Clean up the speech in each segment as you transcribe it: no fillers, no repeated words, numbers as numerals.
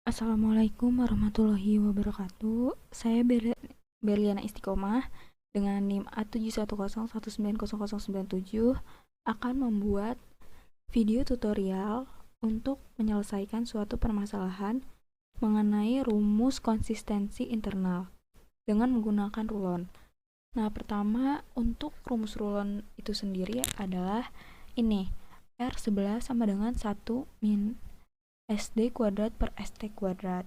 Assalamualaikum warahmatullahi wabarakatuh. Saya Berliana Istiqomah dengan NIM A710190097 akan membuat video tutorial untuk menyelesaikan suatu permasalahan mengenai rumus konsistensi internal dengan menggunakan rulon. Nah, pertama untuk rumus rulon itu sendiri adalah ini. R11 sama dengan 1 min SD kuadrat per ST kuadrat.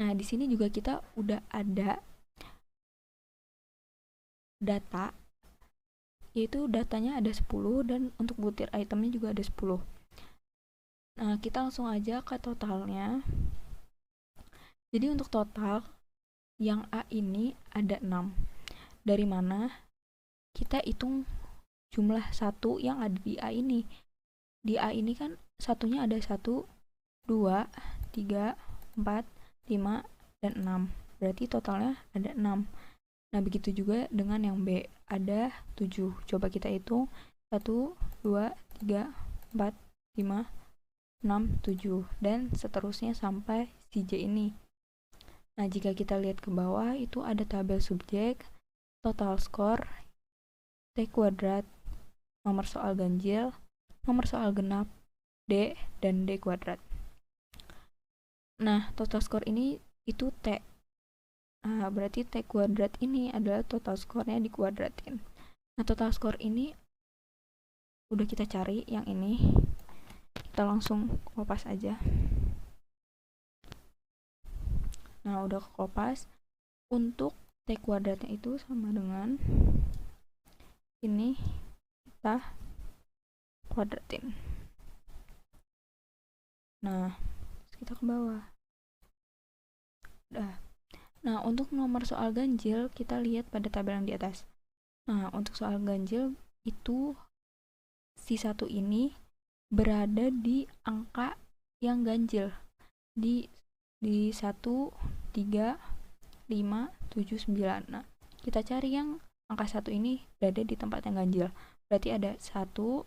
Nah, di sini juga kita udah ada data, yaitu datanya ada 10 dan untuk butir itemnya juga ada 10. Nah, kita langsung aja ke totalnya. Jadi untuk total yang A ini ada 6. Dari mana? Kita hitung jumlah 1 yang ada di A ini. Di A ini kan satunya ada 1, 2, 3, 4, 5, dan 6. Berarti totalnya ada 6. Nah, begitu juga dengan yang B, ada 7. Coba kita hitung, 1, 2, 3, 4, 5, 6, 7. Dan seterusnya sampai si J ini. Nah, jika kita lihat ke bawah, itu ada tabel subjek, total skor, T kuadrat, nomor soal ganjil, nomor soal genap, D, dan D kuadrat. Nah, total skor ini itu T. Nah, berarti T kuadrat ini adalah total skornya dikuadratin. Nah, total skor ini udah kita cari yang ini. Kita langsung kopas aja. Nah, udah kopas. Untuk T kuadratnya itu sama dengan ini, kita kuadratin. Nah, kita ke bawah. Udah. Nah, untuk nomor soal ganjil, kita lihat pada tabel yang di atas. Nah, untuk soal ganjil itu si satu ini berada di angka yang ganjil di 1, 3, 5, 7, 9. Nah, kita cari yang angka 1 ini berada di tempat yang ganjil. Berarti ada 1,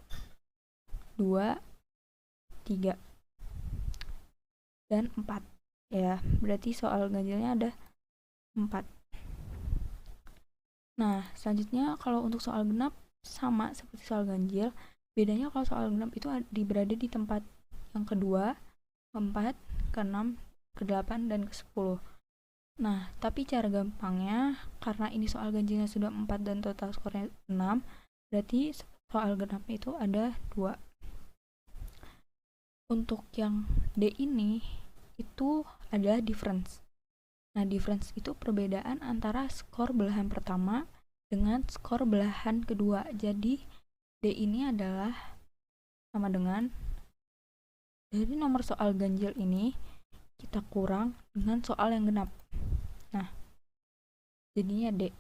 2, 3, dan 4. Ya, berarti soal ganjilnya ada 4. Nah, selanjutnya kalau untuk soal genap sama seperti soal ganjil. Bedanya kalau soal genap itu berada di tempat yang kedua, keempat, keenam, ke-8, dan ke-10. Nah, tapi cara gampangnya, karena ini soal ganjilnya sudah 4 dan total skornya 6, berarti soal genapnya itu ada 2. Untuk yang D ini, itu adalah difference. Nah, difference itu perbedaan antara skor belahan pertama dengan skor belahan kedua. Jadi, D ini adalah sama dengan dari nomor soal ganjil ini kita kurang dengan soal yang genap. Nah, jadinya D.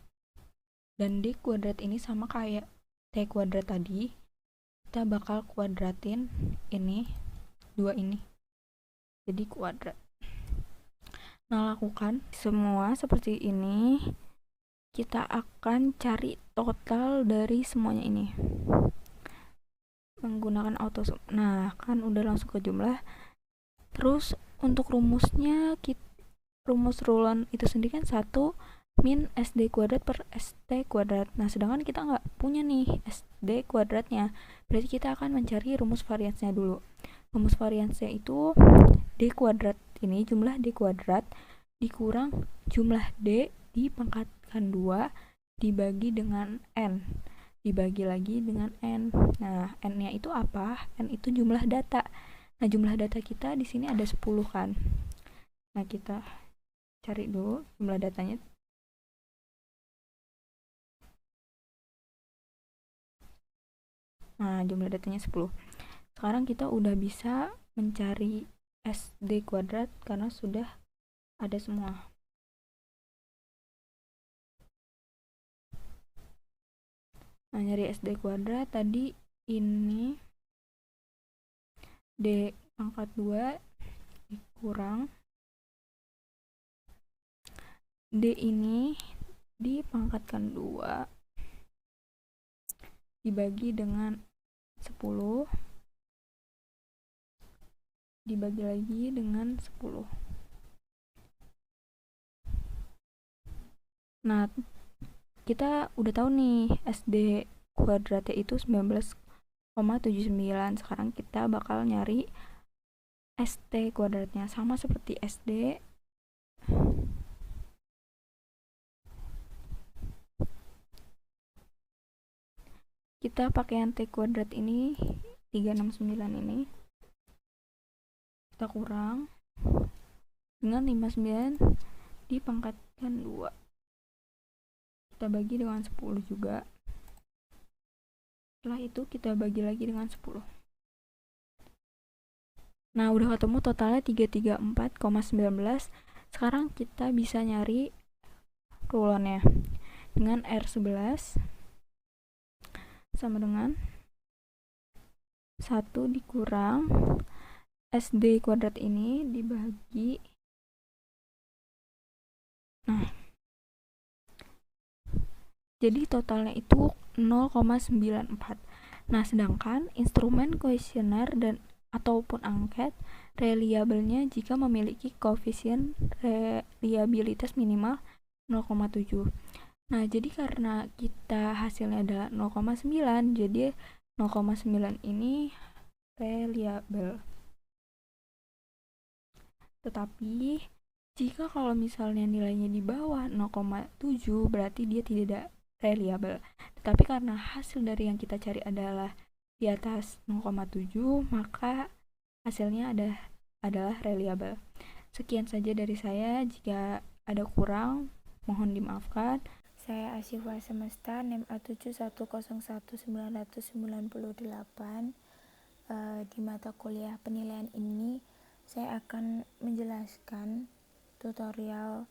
Dan D kuadrat ini sama kayak T kuadrat tadi. Kita bakal kuadratin ini, 2 ini. Jadi kuadrat. Nah, lakukan semua seperti ini. Kita akan cari total dari semuanya ini menggunakan auto sum. Nah, kan udah langsung ke jumlah. Terus untuk rumusnya, rumus rulon itu sendiri kan 1 min SD kuadrat per ST kuadrat. Nah, sedangkan kita nggak punya nih SD kuadratnya. Berarti kita akan mencari rumus variansnya dulu. Rumus variansnya itu D kuadrat ini, jumlah D kuadrat dikurang jumlah D dipangkatkan 2 dibagi dengan N. Dibagi lagi dengan N. Nah, N-nya itu apa? N itu jumlah data. Nah, jumlah data kita di sini ada 10 kan. Nah, kita cari dulu jumlah datanya. Nah, jumlah datanya 10. Sekarang kita udah bisa mencari SD kuadrat karena sudah ada semua. Nah, nyari SD kuadrat tadi ini D pangkat 2 dikurang D ini dipangkatkan 2 dibagi dengan 10 dibagi lagi dengan 10. Nah, kita udah tahu nih SD kuadratnya itu 19,79. Sekarang kita bakal nyari ST kuadratnya, sama seperti SD. Kita pakai yang T kuadrat ini, 369 ini. Kita kurang dengan 59 dipangkatkan 2. Kita bagi dengan 10 juga. Setelah itu kita bagi lagi dengan 10. Nah, udah ketemu totalnya 334,19. Sekarang kita bisa nyari rulonnya. Dengan R11 sama dengan 1 dikurang SD kuadrat ini dibagi. Nah, jadi totalnya itu 0,94. Nah, sedangkan instrumen kuesioner dan ataupun angket reliabelnya jika memiliki koefisien reliabilitas minimal 0,7. Nah, jadi karena kita hasilnya adalah 0,9, jadi 0,9 ini reliable. Tetapi jika kalau misalnya nilainya di bawah 0,7 berarti dia tidak reliable. Tetapi karena hasil dari yang kita cari adalah di atas 0,7, maka hasilnya adalah reliable. Sekian saja dari saya. Jika ada kurang, mohon dimaafkan. Saya Asyifa Semesta, NIM A7101998. Di mata kuliah penilaian ini, saya akan menjelaskan tutorial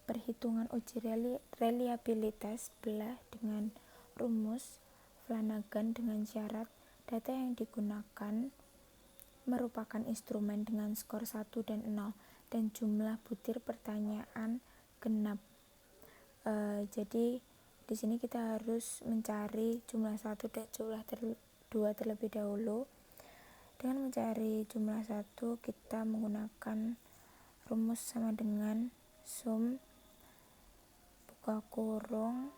perhitungan uji reliabilitas belah dengan rumus Flanagan dengan syarat data yang digunakan merupakan instrumen dengan skor 1 dan 0 dan jumlah butir pertanyaan genap. Jadi di sini kita harus mencari jumlah 1 dan jumlah 2 terlebih dahulu. Dengan mencari jumlah 1, kita menggunakan rumus sama dengan sum buka kurung,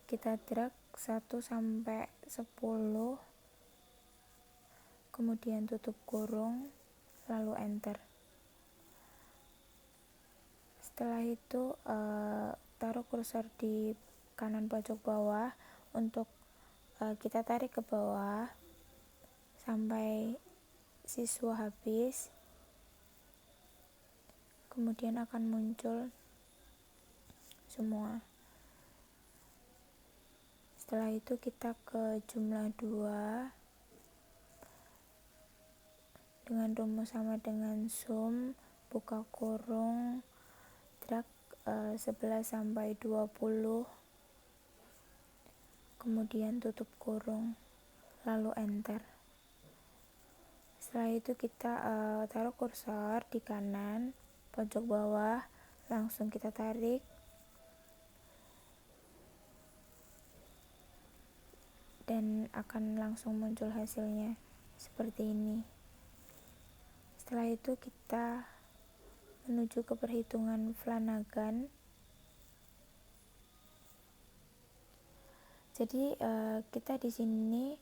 kita drag 1 sampai 10, kemudian tutup kurung, lalu enter. Setelah itu taruh kursor di kanan pojok bawah untuk kita tarik ke bawah sampai siswa habis, kemudian akan muncul semua. Setelah itu kita ke jumlah 2 dengan rumus sama dengan sum buka kurung drag 11 sampai 20, kemudian tutup kurung, lalu enter. Setelah itu kita taruh kursor di kanan pojok bawah, langsung kita tarik dan akan langsung muncul hasilnya seperti ini. Setelah itu kita menuju ke perhitungan Flanagan. Jadi kita di sini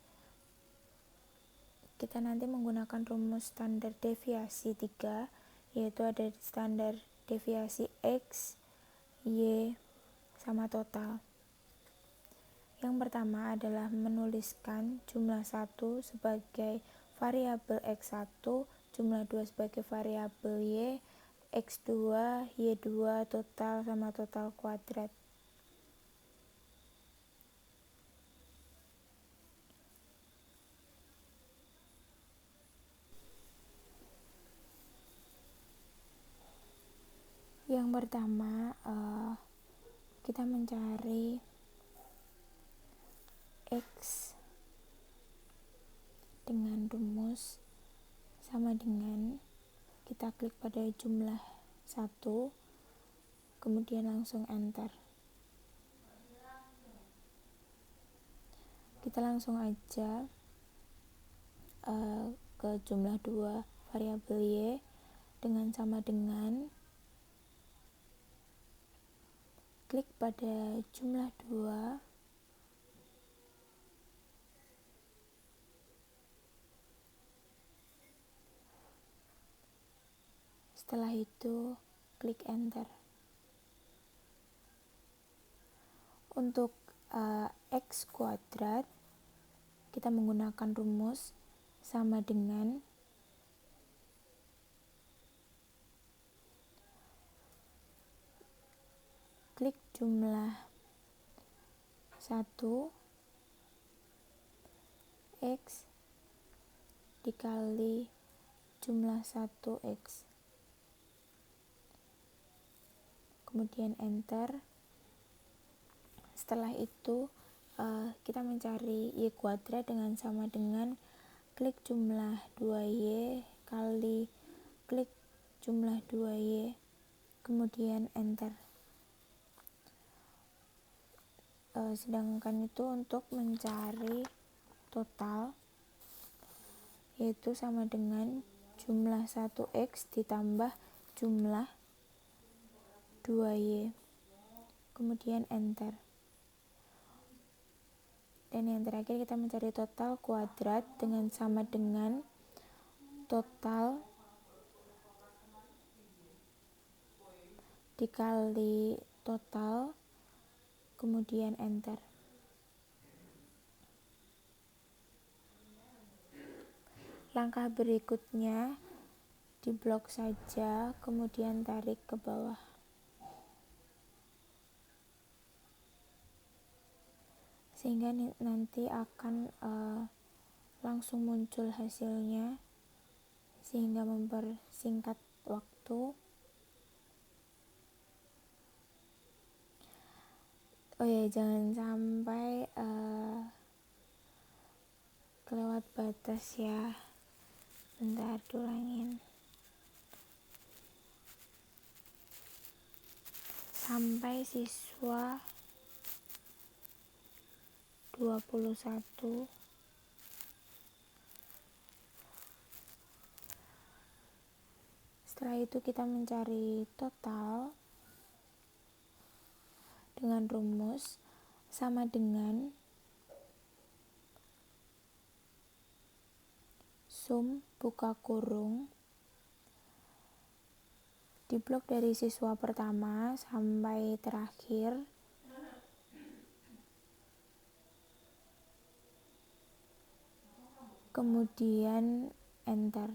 kita nanti menggunakan rumus standar deviasi 3, yaitu ada standar deviasi X, Y, sama total. Yang pertama adalah menuliskan jumlah 1 sebagai variabel X1, jumlah 2 sebagai variabel Y, X2, Y2, total sama total kuadrat. Yang pertama kita mencari X dengan rumus sama dengan kita klik pada jumlah 1, kemudian langsung enter. Kita langsung aja ke jumlah 2 variabel Y dengan sama dengan klik pada jumlah 2. Setelah itu klik enter. Untuk x kuadrat kita menggunakan rumus sama dengan klik jumlah 1 x dikali jumlah 1x, kemudian enter. Setelah itu kita mencari y kuadrat dengan sama dengan klik jumlah 2y kali klik jumlah 2y, kemudian enter. Sedangkan itu untuk mencari total, yaitu sama dengan jumlah 1x ditambah jumlah 2y, kemudian enter. Dan yang terakhir kita mencari total kuadrat dengan sama dengan total dikali total, kemudian enter. Langkah berikutnya diblok saja, kemudian tarik ke bawah. Sehingga nanti akan langsung muncul hasilnya, sehingga mempersingkat waktu. Oh ya, jangan sampai kelewat batas ya. Bentar, diulangin. Sampai siswa 21. Setelah itu kita mencari total dengan rumus sama dengan sum buka kurung diblok dari siswa pertama sampai terakhir, kemudian enter.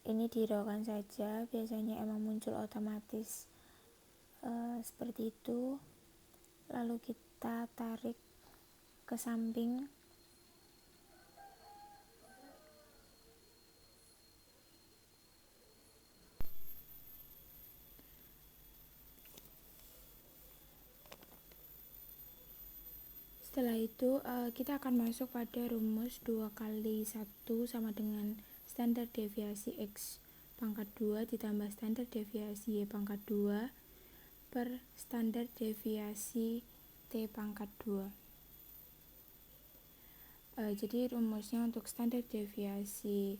Ini dihiraukan saja, biasanya emang muncul otomatis seperti itu. Lalu kita tarik ke samping. Setelah itu kita akan masuk pada rumus 2 kali 1 sama dengan standar deviasi X pangkat 2 ditambah standar deviasi Y pangkat 2 per standar deviasi T pangkat 2. Jadi rumusnya untuk standar deviasi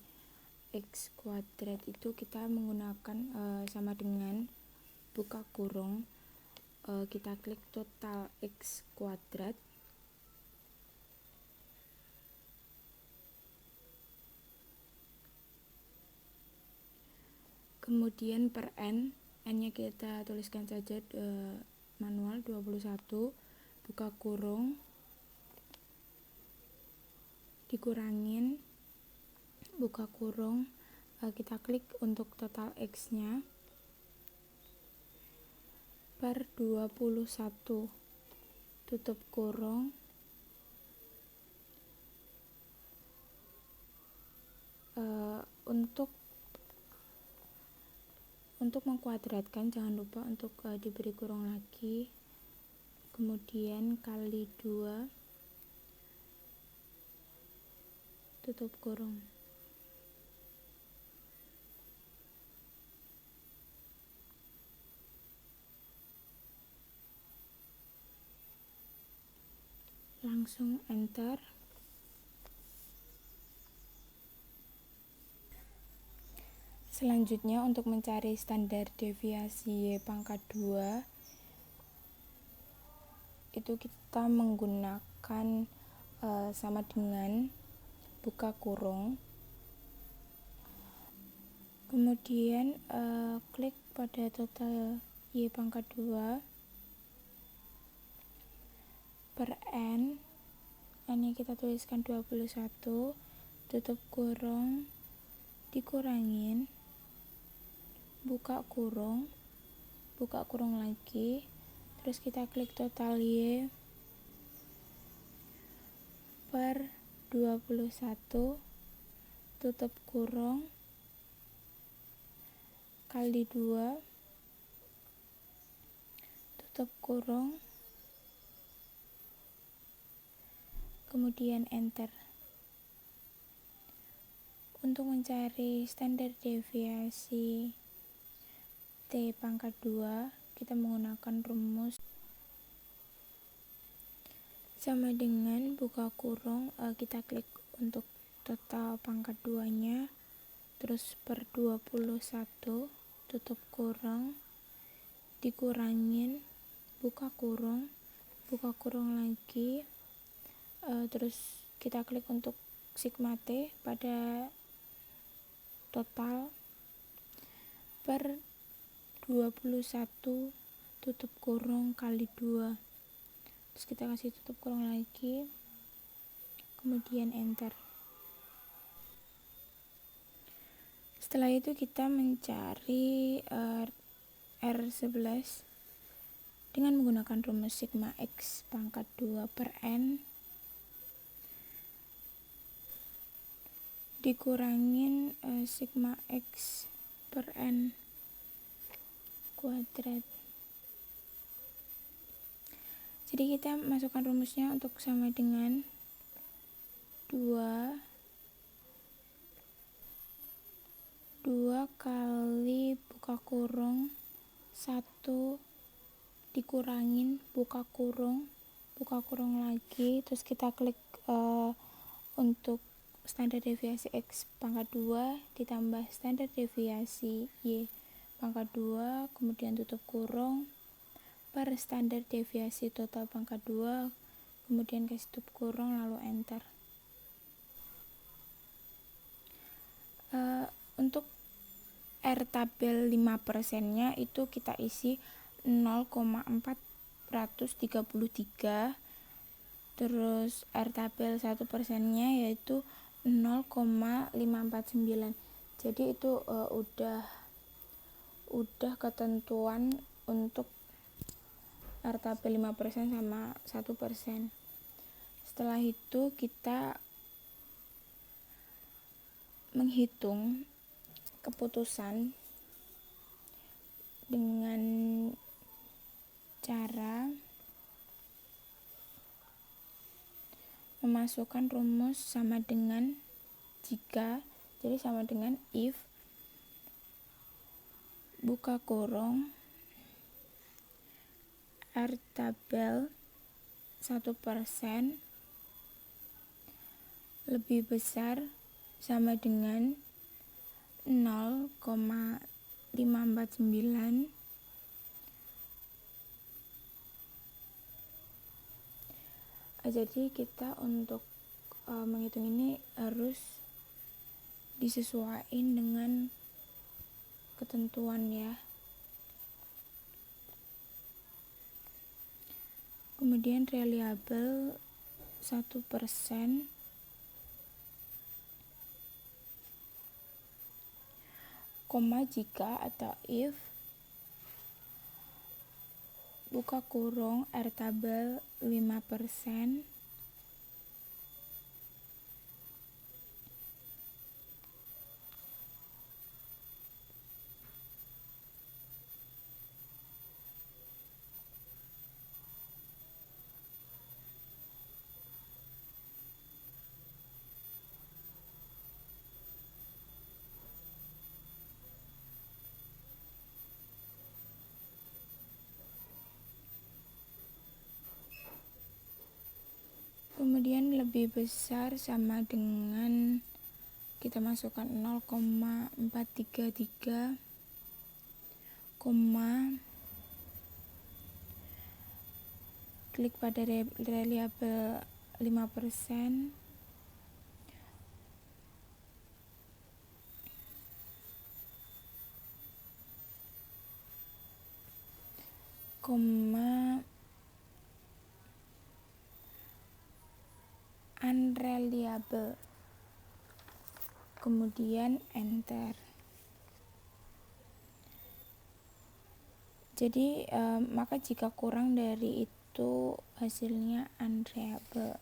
X kuadrat itu kita menggunakan sama dengan buka kurung, kita klik total X kuadrat, kemudian per n nya kita tuliskan saja manual 21, buka kurung, dikurangin, buka kurung, kita klik untuk total X nya per 21, tutup kurung, untuk mengkuadratkan jangan lupa untuk diberi kurung lagi, kemudian kali 2, tutup kurung. langsung enter. Selanjutnya untuk mencari standar deviasi Y pangkat 2 itu kita menggunakan sama dengan buka kurung, kemudian klik pada total Y pangkat 2 per N, ini kita tuliskan 21, tutup kurung, dikurangin, buka kurung lagi, terus kita klik total Y per 21, tutup kurung, kali 2, tutup kurung, kemudian enter. Untuk mencari standar deviasi T pangkat 2, kita menggunakan rumus sama dengan buka kurung, kita klik untuk total pangkat 2 nya, terus per 21, tutup kurung, dikurangin, buka kurung lagi, terus kita klik untuk sigma T pada total per 21, tutup kurung kali 2, terus kita kasih tutup kurung lagi, kemudian enter. Setelah itu kita mencari R11 dengan menggunakan rumus sigma X pangkat 2 per N dikurangin sigma X per N kuadrat. Jadi kita masukkan rumusnya untuk sama dengan 2 kali buka kurung 1 dikurangin buka kurung lagi, terus kita klik untuk standar deviasi X pangkat 2 ditambah standar deviasi Y pangkat 2, kemudian tutup kurung, per standar deviasi total pangkat 2, kemudian kasih tutup kurung lalu enter. Untuk R tabel 5% nya itu kita isi 0,433, terus R tabel 1% nya yaitu 0,549. Jadi itu udah ketentuan untuk R tabel 5% sama 1%. Setelah itu kita menghitung keputusan dengan cara memasukkan rumus sama dengan jika, jadi sama dengan if buka kurung R tabel 1% lebih besar sama dengan 0,549, jadi kita untuk menghitung ini harus disesuaikan dengan ketentuan ya. Kemudian reliable 1%, koma jika atau if buka kurung R tabel 5%, lebih besar sama dengan kita masukkan 0,433, klik pada variabel 5%, unreliable, kemudian enter. Jadi maka jika kurang dari itu hasilnya unreliable.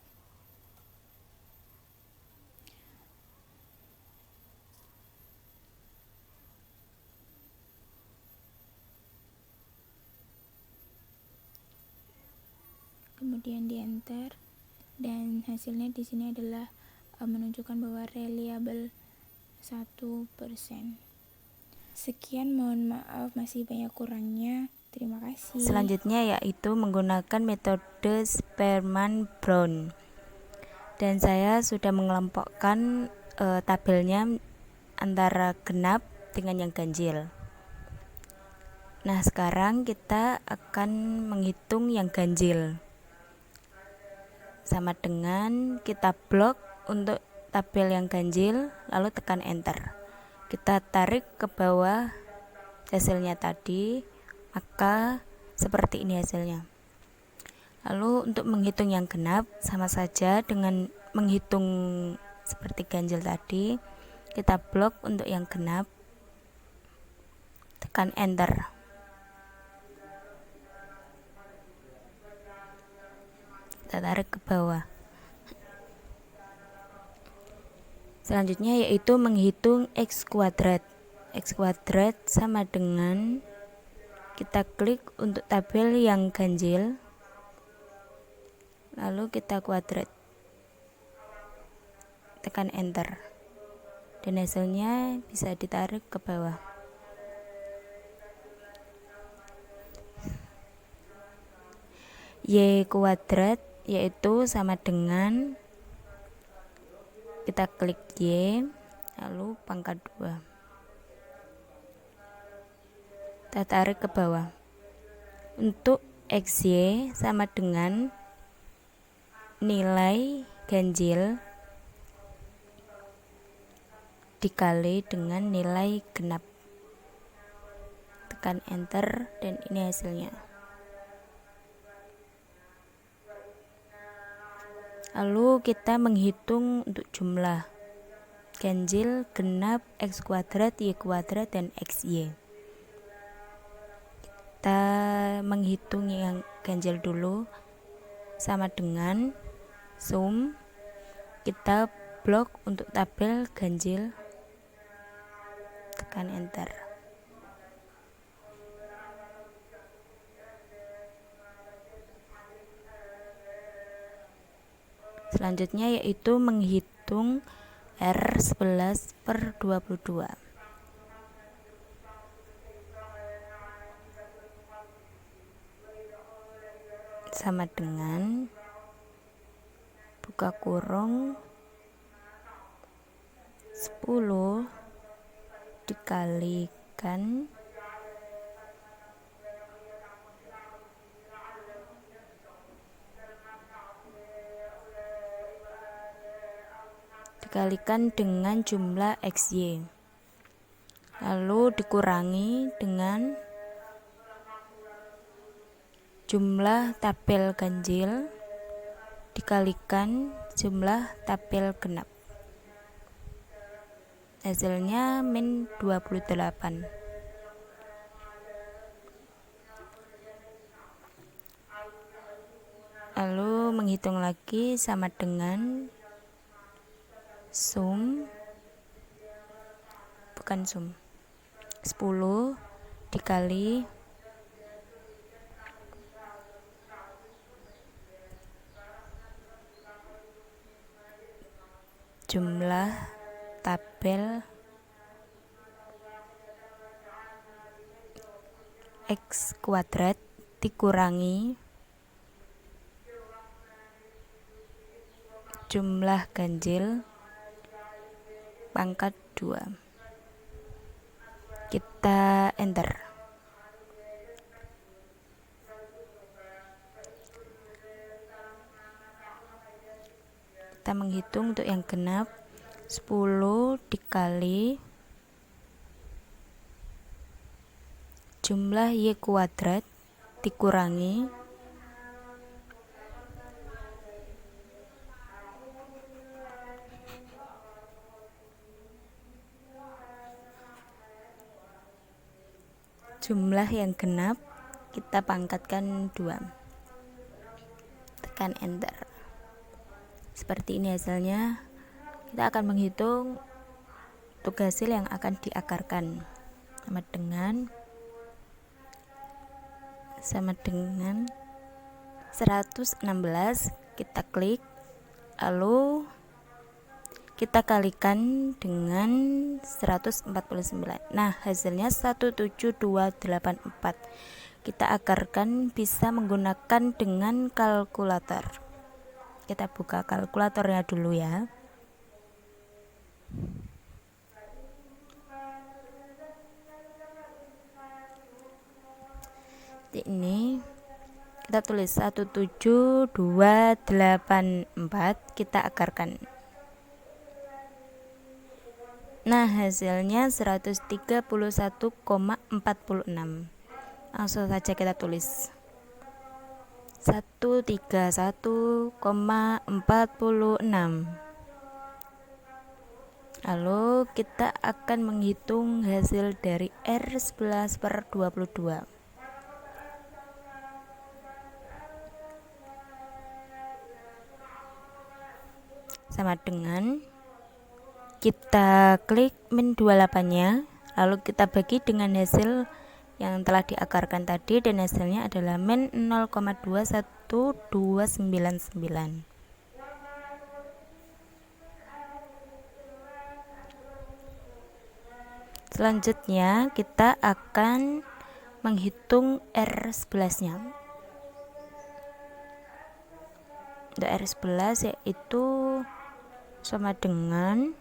Kemudian di enter, dan hasilnya di sini adalah menunjukkan bahwa reliable 1%. Sekian, mohon maaf masih banyak kurangnya. Terima kasih. Selanjutnya yaitu menggunakan metode Spearman-Brown, dan saya sudah mengelompokkan tabelnya antara genap dengan yang ganjil. Nah, sekarang kita akan menghitung yang ganjil. Sama dengan kita blok untuk tabel yang ganjil, lalu tekan enter. Kita tarik ke bawah hasilnya tadi, maka seperti ini hasilnya. Lalu untuk menghitung yang genap, sama saja dengan menghitung seperti ganjil tadi. Kita blok untuk yang genap, tekan enter. Kita tarik ke bawah. Selanjutnya yaitu menghitung X kuadrat. X kuadrat sama dengan kita klik untuk tabel yang ganjil, lalu kita kuadrat, tekan enter, dan hasilnya bisa ditarik ke bawah. Y kuadrat yaitu sama dengan kita klik Y, lalu pangkat 2, kita tarik ke bawah. Untuk XY sama dengan nilai ganjil dikali dengan nilai genap, tekan enter, dan ini hasilnya. Lalu kita menghitung untuk jumlah ganjil, genap, X kuadrat, Y kuadrat, dan XY. Kita menghitung yang ganjil dulu, sama dengan sum, kita blok untuk tabel ganjil, tekan enter. Selanjutnya yaitu menghitung R11/22, sama dengan buka kurung 10 dikalikan dengan jumlah XY, lalu dikurangi dengan jumlah tabel ganjil dikalikan jumlah tabel genap. Hasilnya min 28. Lalu menghitung lagi sama dengan sum, bukan sum, 10 dikali jumlah tabel X kuadrat dikurangi jumlah ganjil pangkat 2. Kita enter. Kita menghitung untuk yang genap. 10 dikali jumlah Y kuadrat dikurangi jumlah yang genap, kita pangkatkan 2. Tekan enter. Seperti ini hasilnya. Kita akan menghitung untuk hasil yang akan diakarkan sama dengan 116. Kita klik, lalu kita kalikan dengan 149. Nah, hasilnya 17284. Kita akarkan bisa menggunakan dengan kalkulator. Kita buka kalkulatornya dulu ya. Ini kita tulis 17284, kita akarkan. Nah, hasilnya 131,46. Langsung saja kita tulis 131,46. Lalu kita akan menghitung hasil dari R11/22. Sama dengan kita klik min 28-nya, lalu kita bagi dengan hasil yang telah diakarkan tadi, dan hasilnya adalah min 0,21299. Selanjutnya kita akan menghitung R11-nya. Untuk R11 yaitu sama dengan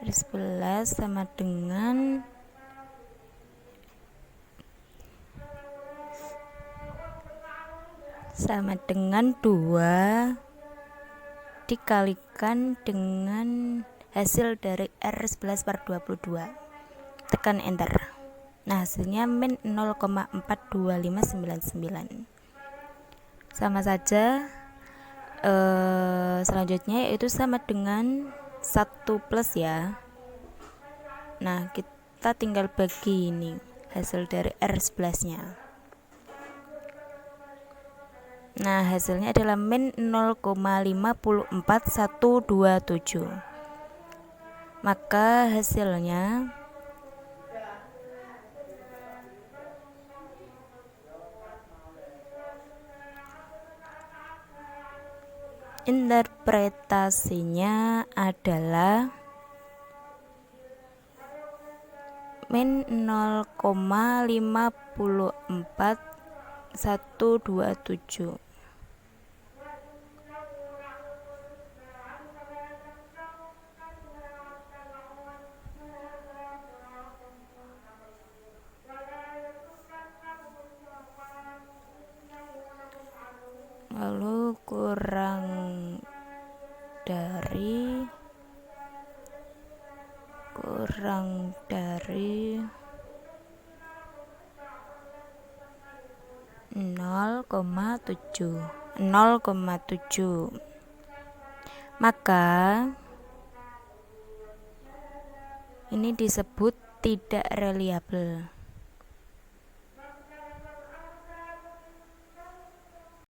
R11 sama dengan sama dengan 2 dikalikan dengan hasil dari R11/22. Tekan enter. Nah, hasilnya min 0,42599. Sama saja. Selanjutnya yaitu sama dengan 1 plus ya. Nah, kita tinggal bagi ini hasil dari R11-nya. Nah, hasilnya adalah min 0,54127. Maka hasilnya interpretasinya adalah min 0,54127. Lalu kurang dari 0,7. Maka ini disebut tidak reliable.